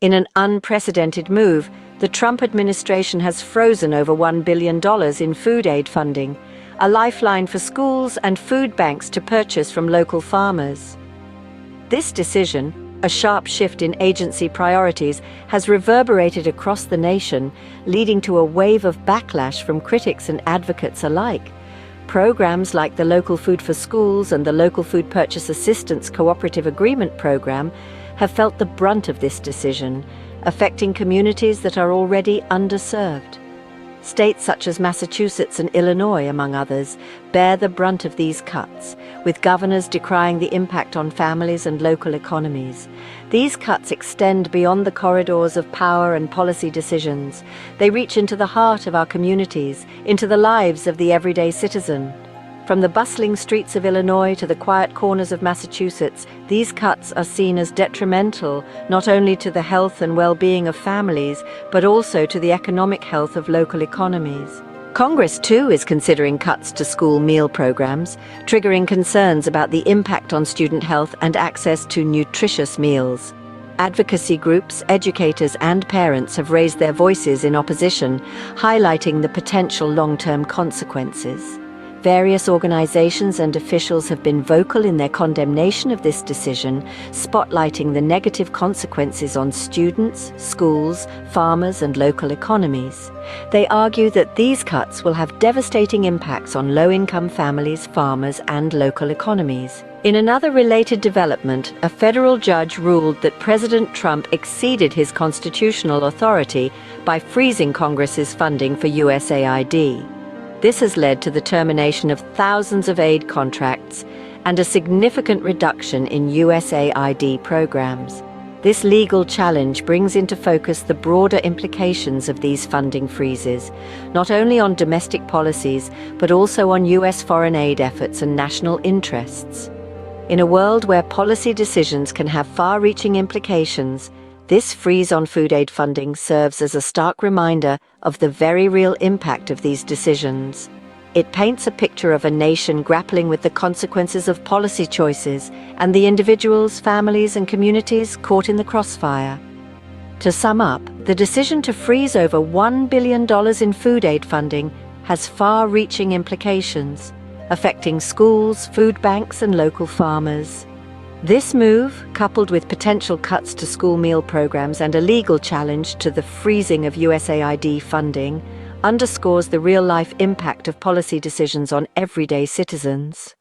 In an unprecedented move, the Trump administration has frozen over $1 billion in food aid funding, a lifeline for schools and food banks to purchase from local farmers. This decision, a sharp shift in agency priorities, has reverberated across the nation, leading to a wave of backlash from critics and advocates alike. Programs like the Local Food for Schools and the Local Food Purchase Assistance Cooperative Agreement Program have felt the brunt of this decision, affecting communities that are already underserved. States such as Massachusetts and Illinois, among others, bear the brunt of these cuts, with governors decrying the impact on families and local economies. These cuts extend beyond the corridors of power and policy decisions. They reach into the heart of our communities, into the lives of the everyday citizen. From the bustling streets of Illinois to the quiet corners of Massachusetts, these cuts are seen as detrimental not only to the health and well-being of families, but also to the economic health of local economies. Congress, too, is considering cuts to school meal programs, triggering concerns about the impact on student health and access to nutritious meals. Advocacy groups, educators, and parents have raised their voices in opposition, highlighting the potential long-term consequences. Various organizations and officials have been vocal in their condemnation of this decision, spotlighting the negative consequences on students, schools, farmers, and local economies. They argue that these cuts will have devastating impacts on low-income families, farmers, and local economies. In another related development, a federal judge ruled that President Trump exceeded his constitutional authority by freezing Congress's funding for USAID. This has led to the termination of thousands of aid contracts and a significant reduction in USAID programs. This legal challenge brings into focus the broader implications of these funding freezes, not only on domestic policies, but also on US foreign aid efforts and national interests. In a world where policy decisions can have far-reaching implications, this freeze on food aid funding serves as a stark reminder of the very real impact of these decisions. It paints a picture of a nation grappling with the consequences of policy choices and the individuals, families, and communities caught in the crossfire. To sum up, the decision to freeze over $1 billion in food aid funding has far-reaching implications, affecting schools, food banks, and local farmers. This move, coupled with potential cuts to school meal programs and a legal challenge to the freezing of USAID funding, underscores the real-life impact of policy decisions on everyday citizens.